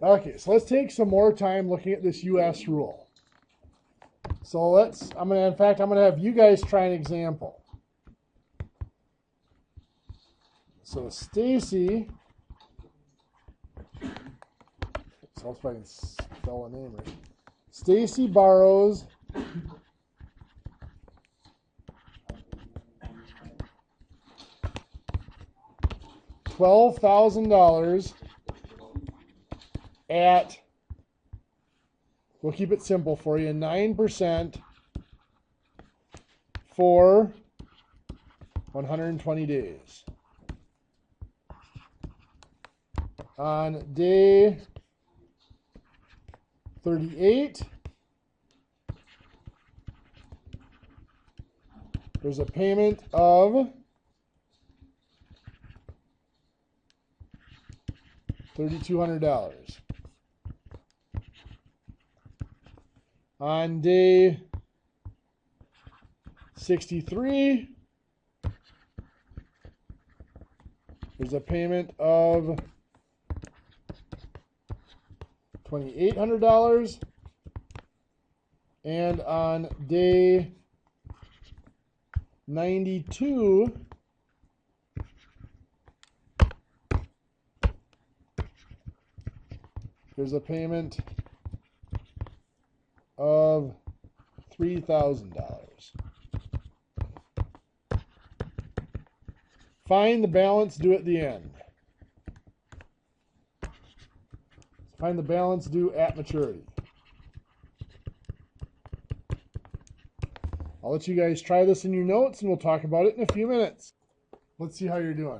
Okay, so let's take some more time looking at this US rule. So I'm gonna have you guys try an example. So Stacy, so if I can spell a name right. Stacy borrows $12,000 at, we'll keep it simple for you, 9% for 120 days. On day 38, there's a payment of $3,200. On day 63, there's a payment of $2,800. And on day 92, there's a payment of $3,000. Find the balance due at the end. Find the balance due at maturity. I'll let you guys try this in your notes and we'll talk about it in a few minutes. Let's see how you're doing.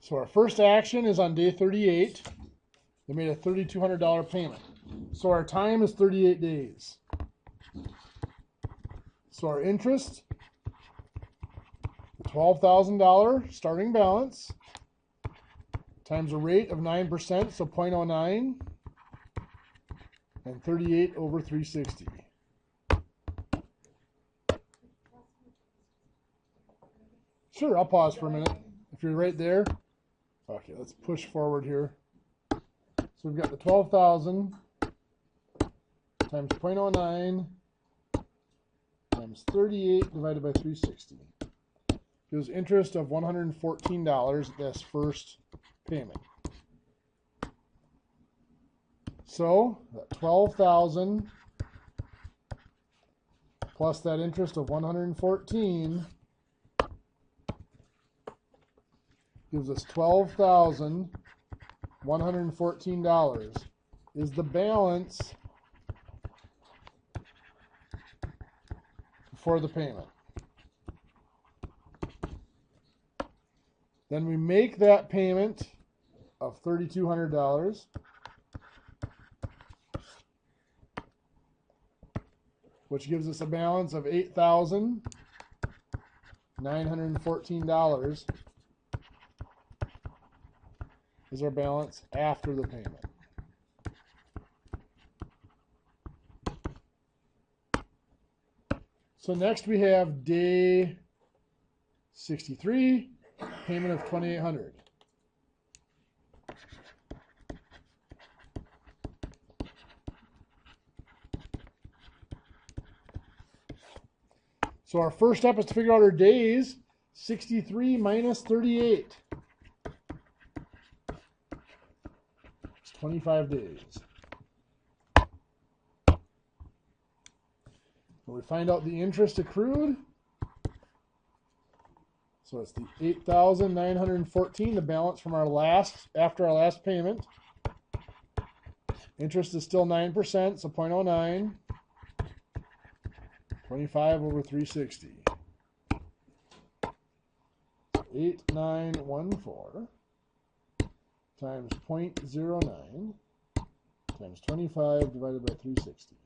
So our first action is on day 38. They made a $3,200 payment. So our time is 38 days. So our interest, the $12,000 starting balance, times a rate of 9%, so 0.09, and 38 over 360. Sure, I'll pause for a minute. If you're right there. Okay, let's push forward here. So we've got the 12,000 times 0.09 times 38 divided by 360. Gives interest of $114 at this first payment. So that 12,000 plus that interest of 114 gives us $12,114 is the balance for the payment. Then we make that payment of $3,200, which gives us a balance of $8,914 is our balance after the payment. So next we have day 63, payment of $2,800. So our first step is to figure out our days. 63 minus 38. It's 25 days. When we find out the interest accrued, so it's the $8,914, the balance from after our last payment. Interest is still 9%, so 0.09. 25 over 360. 8,914 times 0.09 times 25 divided by 360.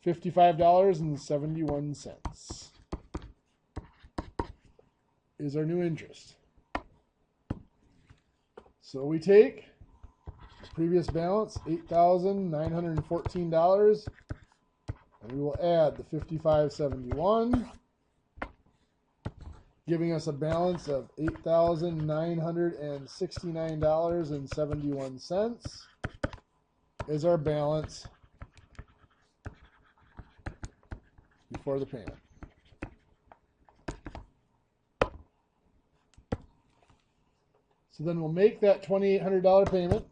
$55.71 is our new interest. So we take the previous balance, $8,914, and we will add the $55.71. giving us a balance of $8,969.71 is our balance before the payment. So then we'll make that $2,800 payment.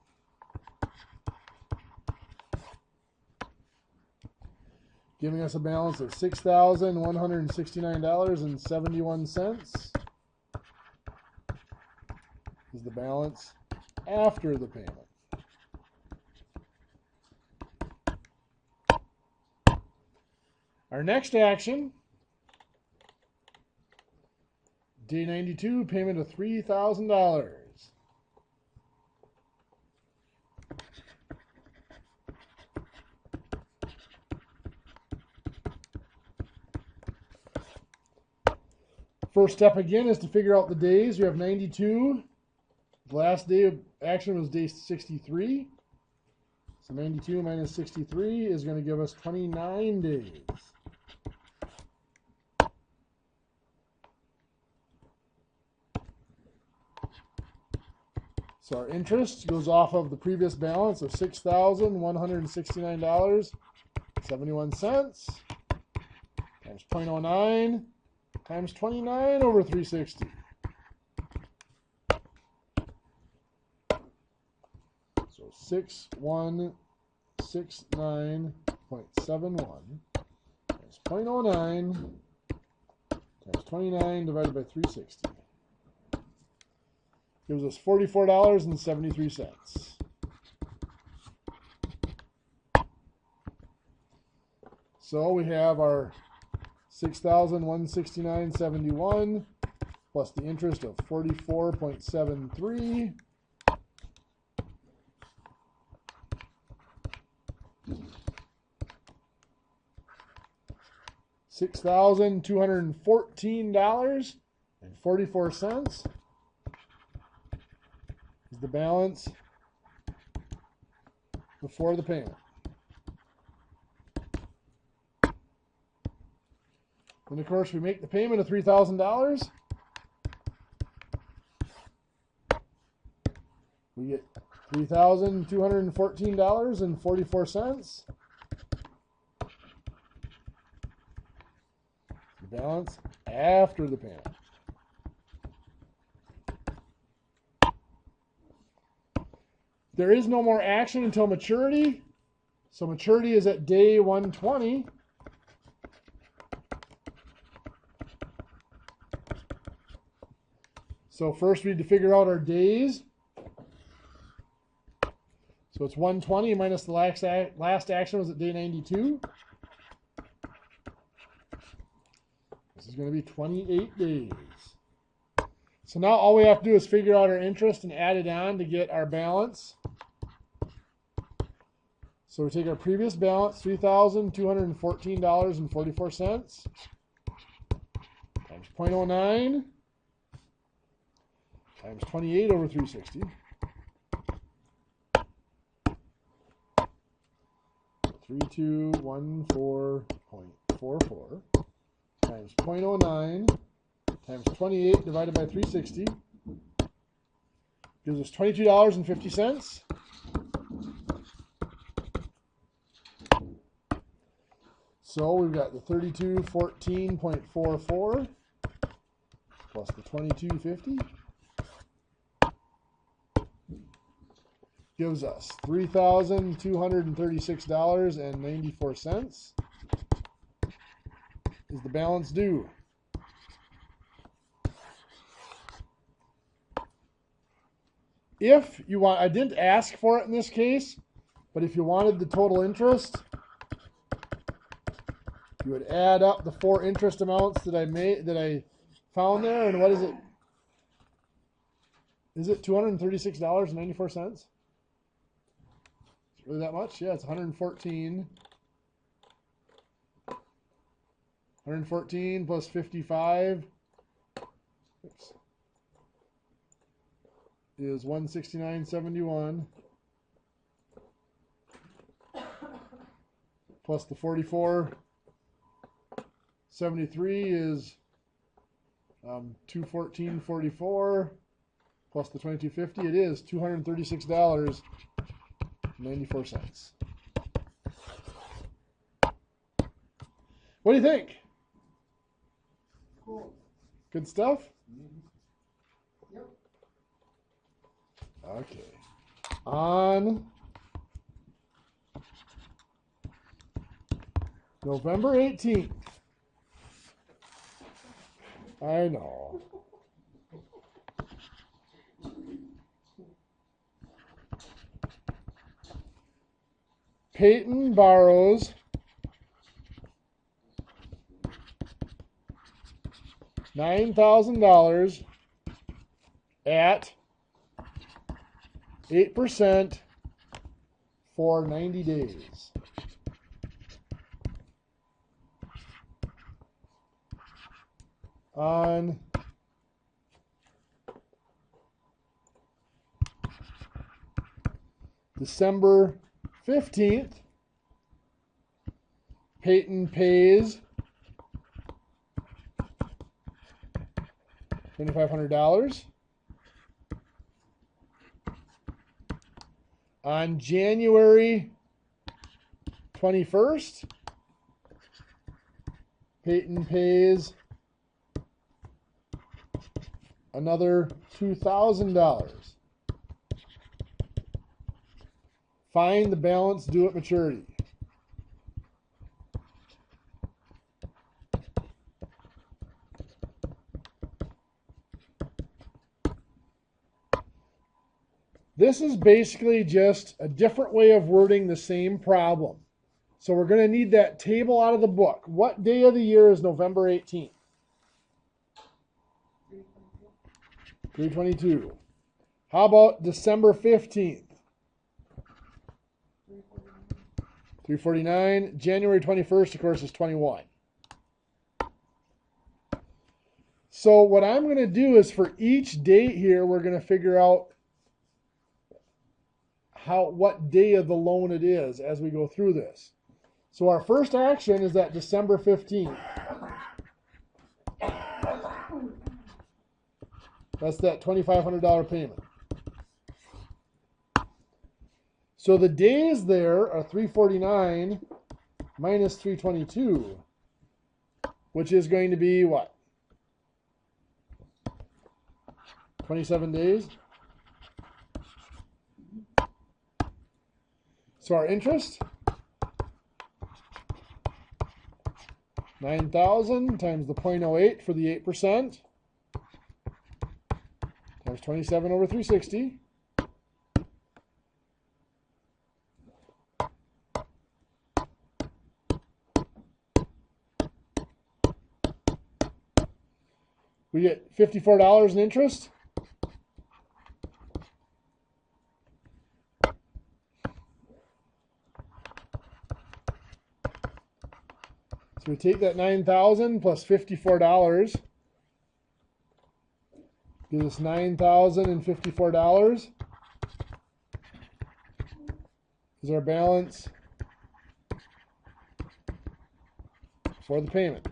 Giving us a balance of $6,169.71 is the balance after the payment. Our next action, day 92, payment of $3,000. First step again is to figure out the days. You have 92. The last day of action was day 63. So 92 minus 63 is going to give us 29 days. So our interest goes off of the previous balance of $6,169.71 times 0.09 times 29 over 360. So 6169.71 times 0.09 times 29 divided by 360. Gives us $44.73. So we have our $6,169.71 plus the interest of 44.73. $6,214.44 is the balance before the payment. And of course, we make the payment of $3,000. We get $3,214.44. The balance after the payment. There is no more action until maturity. So maturity is at day 120. So first we need to figure out our days. So it's 120 minus the last action was at day 92. This is going to be 28 days. So now all we have to do is figure out our interest and add it on to get our balance. So we take our previous balance, $3,214.44 times 0.09 times 28 over 360. 3214.44 times 0.09 times 28 divided by 360 gives us $22.50. So we've got the 3214.44 plus the 2250 gives us $3,236.94 is the balance due. If you want, I didn't ask for it in this case, but if you wanted the total interest, you would add up the four interest amounts that I found there, and what is it? Is it $236.94? Is it really that much? Yeah, it's 114. 114 plus 55 is 169.71 plus the 44.73 is $214.44 plus the $22.50. It is $236.94. What do you think? Cool. Good stuff? Yep. Okay. On November 18th. I know. Peyton borrows $9,000 at 8% for 90 days. On December 15th, Peyton pays $2,500. On January 21st, Peyton pays another $2,000. Find the balance due at maturity. This is basically just a different way of wording the same problem. So we're going to need that table out of the book. What day of the year is November 18th? 3/22. How about December 15th? 3/49. January 21st, of course, is 21. So what I'm going to do is for each date here, we're going to figure out what day of the loan it is as we go through this. So our first action is that December 15th. That's that $2,500 payment. So the days there are 349 minus 322, which is going to be what? 27 days. So our interest, 9,000 times the 0.08 for the 8%, times 27 over 360. We get $54 in interest. So we take that 9,000 plus $54, gives us $9,054 is our balance for the payment.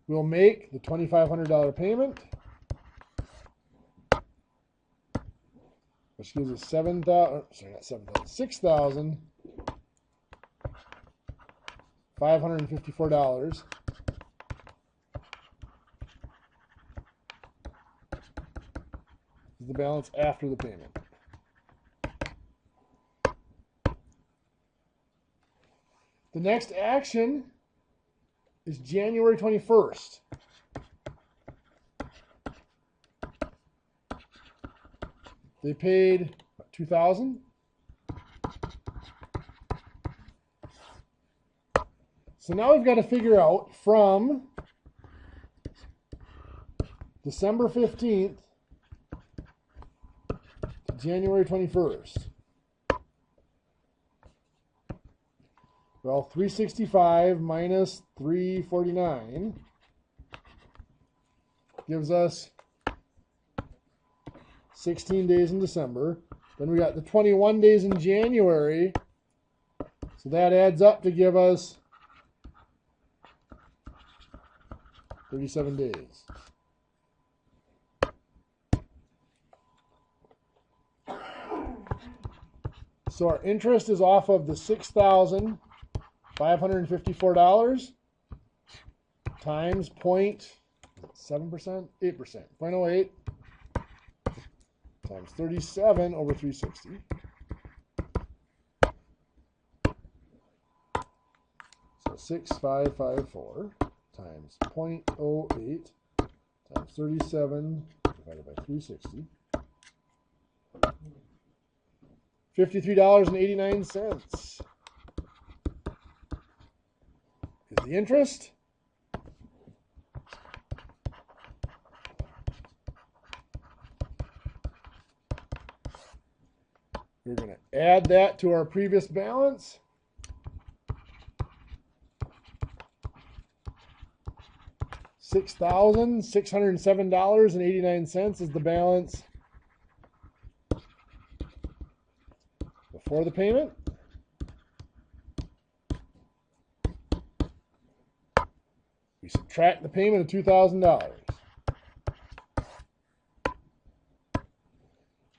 We'll make the $2,500 payment, which gives us $6,554. Is the balance after the payment. The next action is January 21st. They paid $2,000. So now we've got to figure out from December 15th to January 21st. Well, 365 minus 349 gives us 16 days in December. Then we got the 21 days in January. So that adds up to give us 37 days. So our interest is off of the $6,554 times 0.7%, 8%, 0.08 times 37 over 360. So 6,554 times 0.08 times 37 divided by 360. $53.89 is the interest. We're going to add that to our previous balance. $6,607.89 is the balance before the payment. We subtract the payment of $2,000.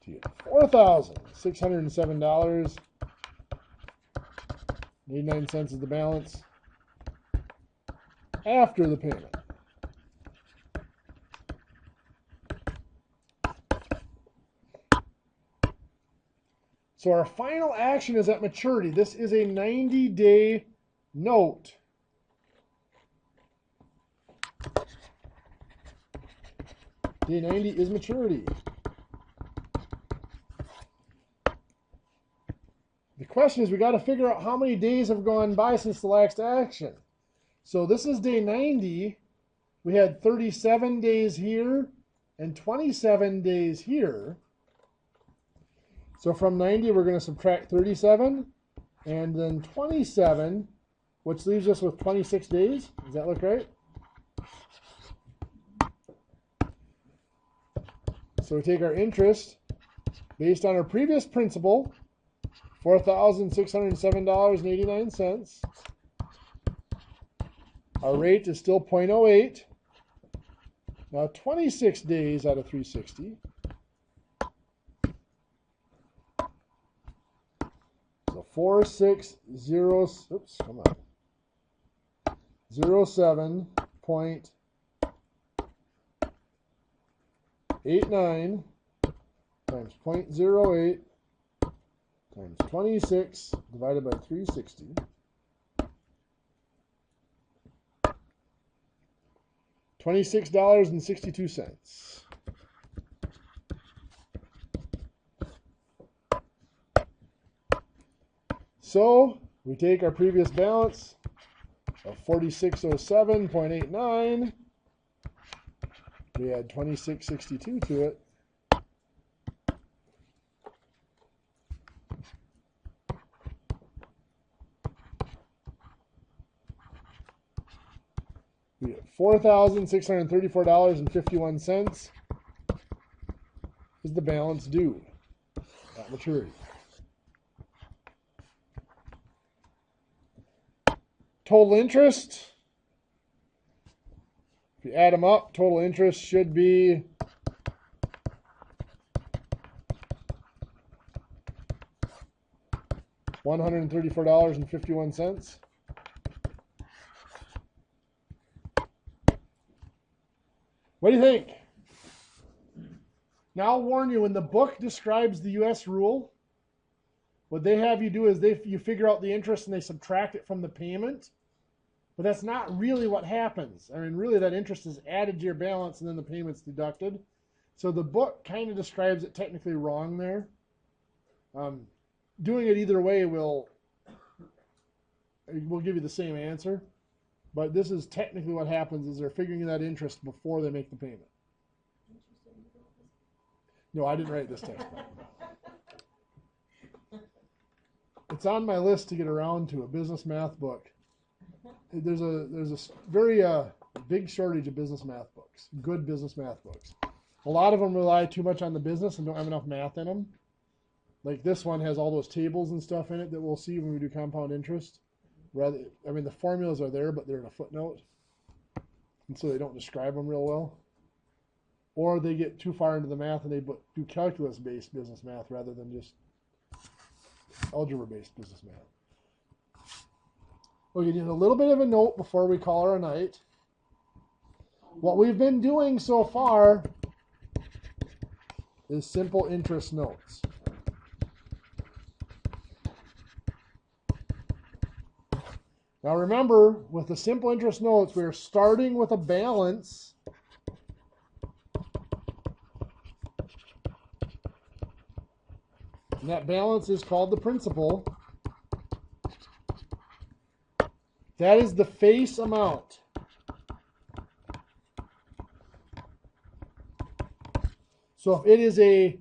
To get $4,607.89 is the balance after the payment. So our final action is at maturity. This is a 90-day note. Day 90 is maturity. The question is, we got to figure out how many days have gone by since the last action. So this is day 90. We had 37 days here and 27 days here. So from 90, we're going to subtract 37 and then 27, which leaves us with 26 days. Does that look right? So we take our interest based on our previous principal, $4,607.89. Our rate is still 0.08. Now 26 days out of 360. So 07.89 times 0.08 times 26 divided by 360. $26.62. So we take our previous balance of 4607.89. We add 2662 to it. We get $4,634.51 is the balance due at maturity. Total interest, if you add them up, total interest should be $134.51. What do you think? Now I'll warn you, when the book describes the U.S. rule, what they have you do is you figure out the interest and they subtract it from the payment. But that's not really what happens. I mean, really that interest is added to your balance and then the payment's deducted. So the book kind of describes it technically wrong there. Doing it either way will give you the same answer. But this is technically what happens is they're figuring that interest before they make the payment. No, I didn't write this text. It's on my list to get around to a business math book. There's a very big shortage of business math books, good business math books. A lot of them rely too much on the business and don't have enough math in them. Like this one has all those tables and stuff in it that we'll see when we do compound interest. The formulas are there, but they're in a footnote. and so they don't describe them real well. Or they get too far into the math and they do calculus-based business math rather than just algebra-based business math. Okay, just a little bit of a note before we call her a night. What we've been doing so far is simple interest notes. Now remember, with the simple interest notes, we're starting with a balance. And that balance is called the principal. That is the face amount. So if it is a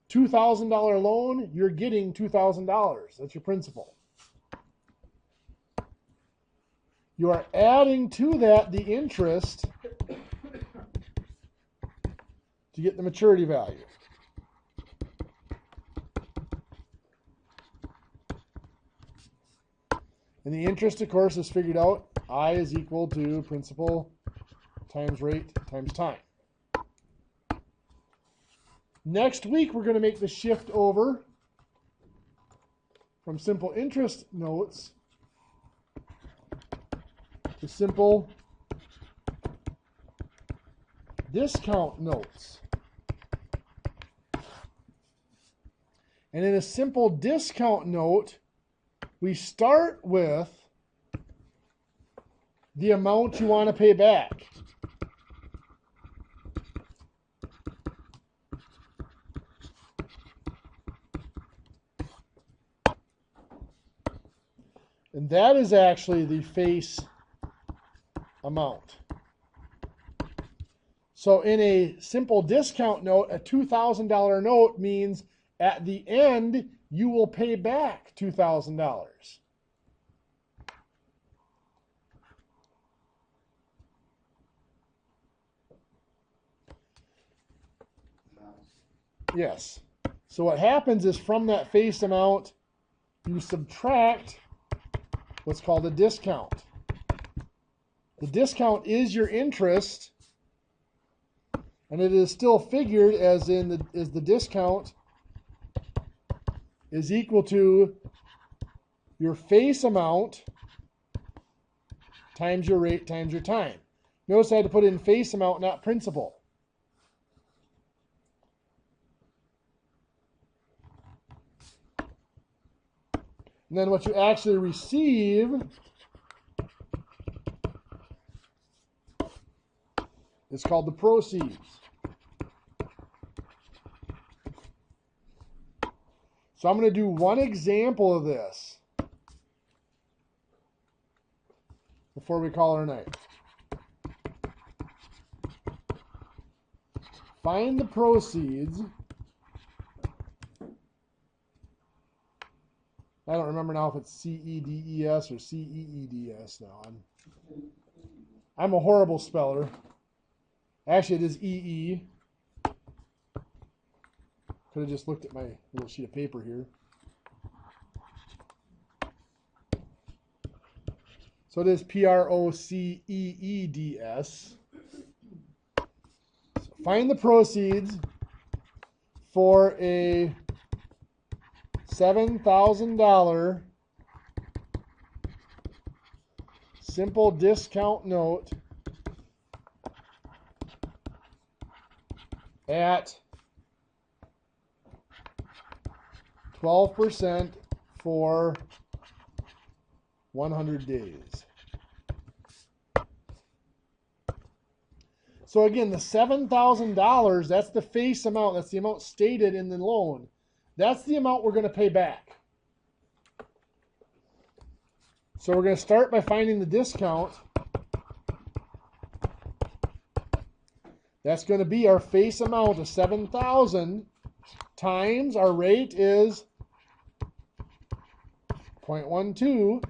$2,000 loan, you're getting $2,000. That's your principal. You are adding to that the interest to get the maturity value. And the interest, of course, is figured out. I is equal to principal times rate times time. Next week, we're going to make the shift over from simple interest notes to simple discount notes. And in a simple discount note, we start with the amount you want to pay back. And that is actually the face amount. So in a simple discount note, a $2,000 note means at the end, you will pay back $2,000. Yes. So what happens is from that face amount, you subtract what's called a discount. The discount is your interest, and it is still figured as the discount is equal to your face amount times your rate times your time. Notice I had to put in face amount, not principal. And then what you actually receive is called the proceeds. So I'm going to do one example of this before we call her a night. Find the proceeds. I don't remember now if it's CEDES or CEEDS now. I'm a horrible speller. Actually, it is EE. Could have just looked at my little sheet of paper here. So it is PROCEEDS. So find the proceeds for a $7,000 simple discount note at 12% for 100 days. So again, the $7,000, that's the face amount. That's the amount stated in the loan. That's the amount we're going to pay back. So we're going to start by finding the discount. That's going to be our face amount of $7,000 times our rate is 0.12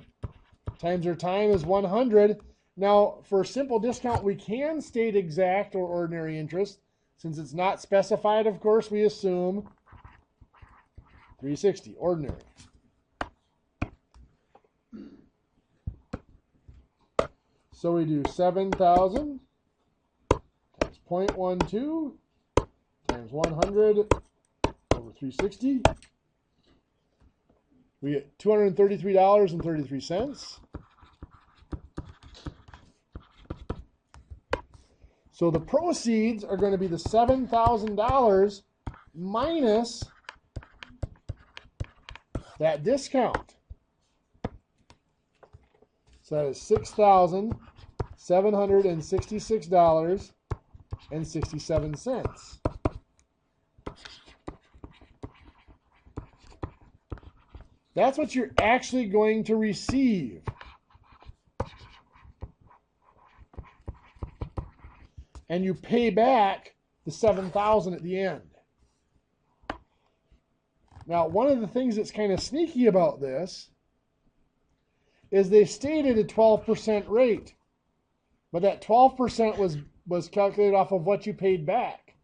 times our time is 100. Now, for simple discount, we can state exact or ordinary interest. Since it's not specified, of course, we assume 360, ordinary. So we do 7,000 0.12 times 100 over 360. We get $233.33. So the proceeds are going to be the $7,000 minus that discount. So that is $6,766.67. That's what you're actually going to receive. And you pay back the $7,000 at the end. Now, one of the things that's kind of sneaky about this is they stated a 12% rate, but that 12% was calculated off of what you paid back.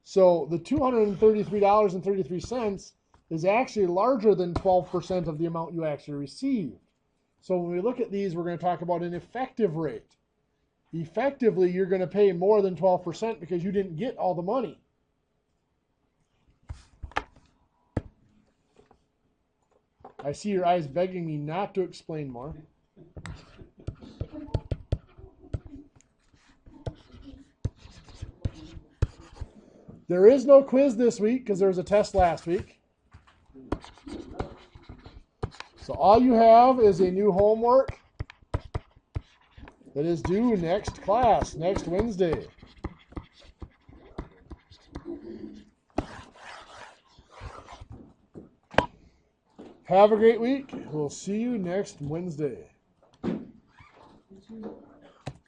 So the $233.33 is actually larger than 12% of the amount you actually received. So when we look at these, we're going to talk about an effective rate. Effectively, you're going to pay more than 12% because you didn't get all the money. I see your eyes begging me not to explain more. There is no quiz this week because there was a test last week. So all you have is a new homework that is due next class, next Wednesday. Have a great week. We'll see you next Wednesday.